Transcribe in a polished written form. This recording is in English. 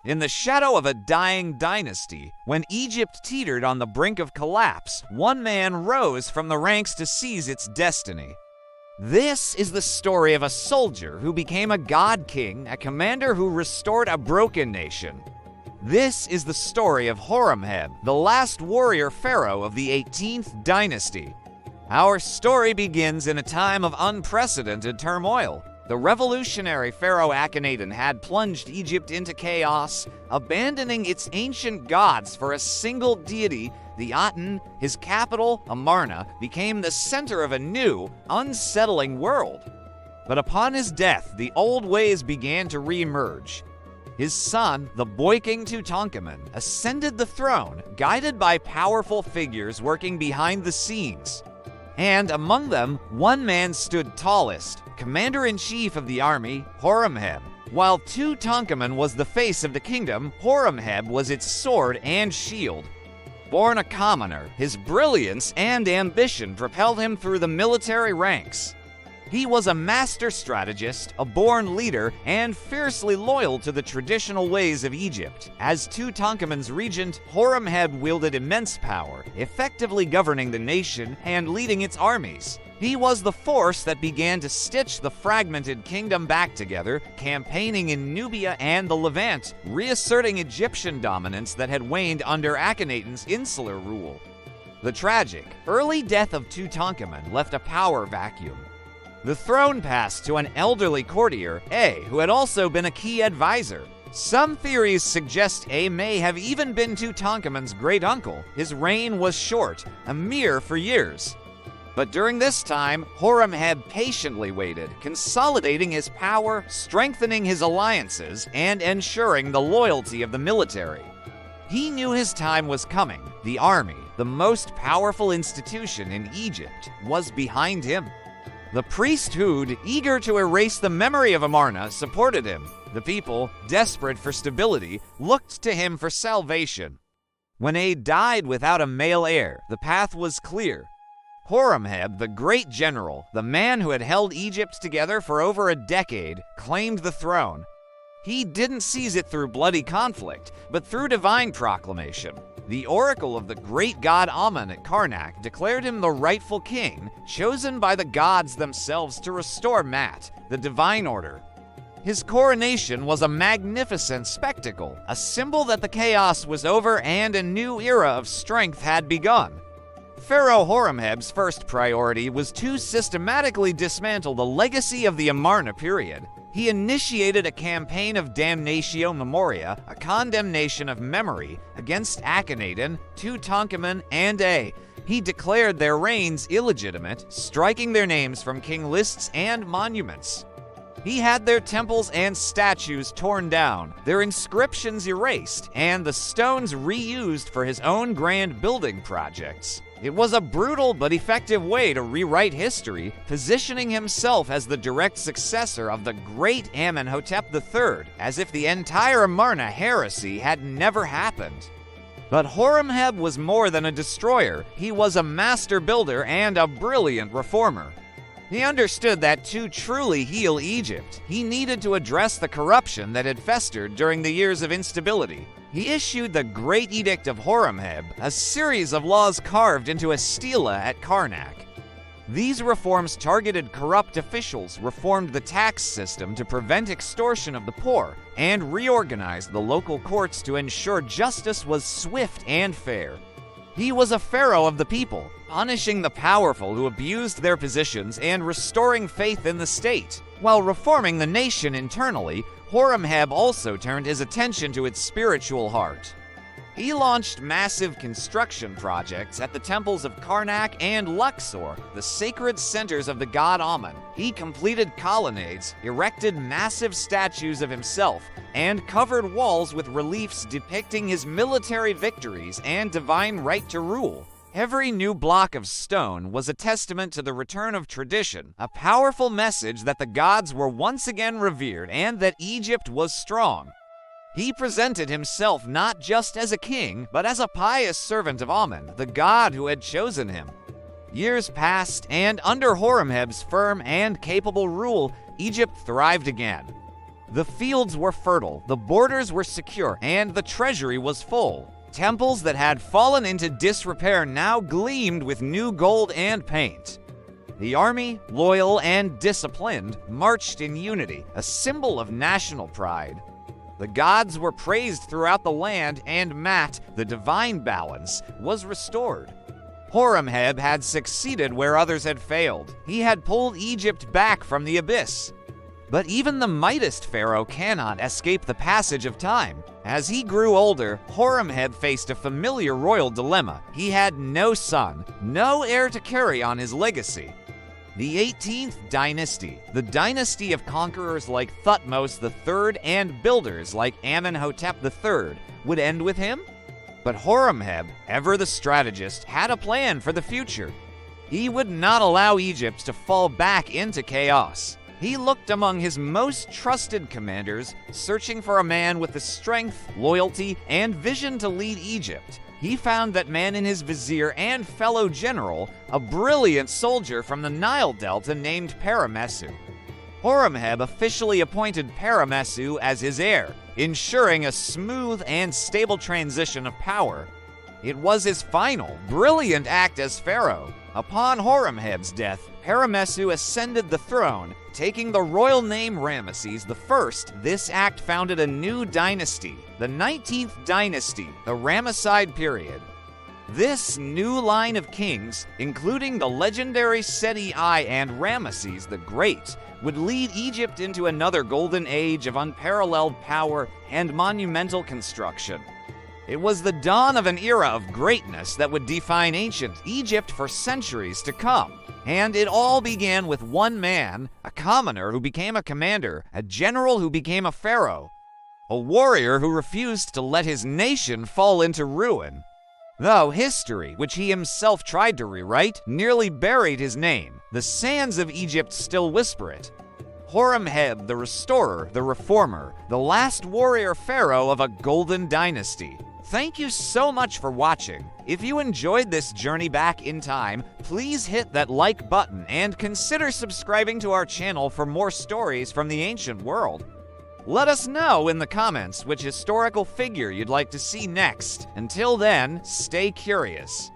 In the shadow of a dying dynasty, when Egypt teetered on the brink of collapse, one man rose from the ranks to seize its destiny. This is the story of a soldier who became a god king, a commander who restored a broken nation. This is the story of Horemheb, the last warrior pharaoh of the 18th dynasty. Our story begins in a time of unprecedented turmoil. The revolutionary Pharaoh Akhenaten had plunged Egypt into chaos, abandoning its ancient gods for a single deity. The Aten, his capital, Amarna, became the center of a new, unsettling world. But upon his death, the old ways began to re-emerge. His son, the boy king Tutankhamun, ascended the throne, guided by powerful figures working behind the scenes. And among them, one man stood tallest, commander-in-chief of the army, Horemheb. While Tutankhamun was the face of the kingdom, Horemheb was its sword and shield. Born a commoner, his brilliance and ambition propelled him through the military ranks. He was a master strategist, a born leader, and fiercely loyal to the traditional ways of Egypt. As Tutankhamun's regent, Horemheb wielded immense power, effectively governing the nation and leading its armies. He was the force that began to stitch the fragmented kingdom back together, campaigning in Nubia and the Levant, reasserting Egyptian dominance that had waned under Akhenaten's insular rule. The tragic, early death of Tutankhamun left a power vacuum. The throne passed to an elderly courtier, A, who had also been a key advisor. Some theories suggest A may have even been Tutankhamun's great-uncle. His reign was short, a mere 4 years. But during this time, Horemheb patiently waited, consolidating his power, strengthening his alliances, and ensuring the loyalty of the military. He knew his time was coming. The army, the most powerful institution in Egypt, was behind him. The priesthood, eager to erase the memory of Amarna, supported him. The people, desperate for stability, looked to him for salvation. When A died without a male heir, the path was clear. Horemheb, the great general, the man who had held Egypt together for over a decade, claimed the throne. He didn't seize it through bloody conflict, but through divine proclamation. The oracle of the great god Amun at Karnak declared him the rightful king, chosen by the gods themselves to restore Mat, the divine order. His coronation was a magnificent spectacle, a symbol that the chaos was over and a new era of strength had begun. Pharaoh Horemheb's first priority was to systematically dismantle the legacy of the Amarna period. He initiated a campaign of damnatio memoria, a condemnation of memory, against Akhenaten, Tutankhamun, and A. He declared their reigns illegitimate, striking their names from king lists and monuments. He had their temples and statues torn down, their inscriptions erased, and the stones reused for his own grand building projects. It was a brutal but effective way to rewrite history, positioning himself as the direct successor of the great Amenhotep III, as if the entire Amarna heresy had never happened. But Horemheb was more than a destroyer. He was a master builder and a brilliant reformer. He understood that to truly heal Egypt, he needed to address the corruption that had festered during the years of instability. He issued the Great Edict of Horemheb, a series of laws carved into a stela at Karnak. These reforms targeted corrupt officials, reformed the tax system to prevent extortion of the poor, and reorganized the local courts to ensure justice was swift and fair. He was a pharaoh of the people, punishing the powerful who abused their positions and restoring faith in the state. While reforming the nation internally, Horemheb also turned his attention to its spiritual heart. He launched massive construction projects at the temples of Karnak and Luxor, the sacred centers of the god Amun. He completed colonnades, erected massive statues of himself, and covered walls with reliefs depicting his military victories and divine right to rule. Every new block of stone was a testament to the return of tradition, a powerful message that the gods were once again revered and that Egypt was strong. He presented himself not just as a king, but as a pious servant of Amun, the god who had chosen him. Years passed, and under Horemheb's firm and capable rule, Egypt thrived again. The fields were fertile, the borders were secure, and the treasury was full. Temples that had fallen into disrepair now gleamed with new gold and paint. The army, loyal and disciplined, marched in unity, a symbol of national pride. The gods were praised throughout the land, and Mat, the divine balance, was restored. Horemheb had succeeded where others had failed. He had pulled Egypt back from the abyss. But even the mightiest pharaoh cannot escape the passage of time. As he grew older, Horemheb faced a familiar royal dilemma. He had no son, no heir to carry on his legacy. The 18th dynasty, the dynasty of conquerors like Thutmose III and builders like Amenhotep III, would end with him? But Horemheb, ever the strategist, had a plan for the future. He would not allow Egypt to fall back into chaos. He looked among his most trusted commanders, searching for a man with the strength, loyalty, and vision to lead Egypt. He found that man in his vizier and fellow general, a brilliant soldier from the Nile Delta named Ramesses. Horemheb officially appointed Ramesses as his heir, ensuring a smooth and stable transition of power. It was his final, brilliant act as pharaoh. Upon Horemheb's death, Ramesses ascended the throne, taking the royal name Ramesses I. This act founded a new dynasty, the 19th dynasty, the Ramesside period. This new line of kings, including the legendary Seti I and Ramesses the Great, would lead Egypt into another golden age of unparalleled power and monumental construction. It was the dawn of an era of greatness that would define ancient Egypt for centuries to come. And it all began with one man, a commoner who became a commander, a general who became a pharaoh, a warrior who refused to let his nation fall into ruin. Though history, which he himself tried to rewrite, nearly buried his name, the sands of Egypt still whisper it. Horemheb, the restorer, the reformer, the last warrior pharaoh of a golden dynasty. Thank you so much for watching. If you enjoyed this journey back in time, please hit that like button and consider subscribing to our channel for more stories from the ancient world. Let us know in the comments which historical figure you'd like to see next. Until then, stay curious.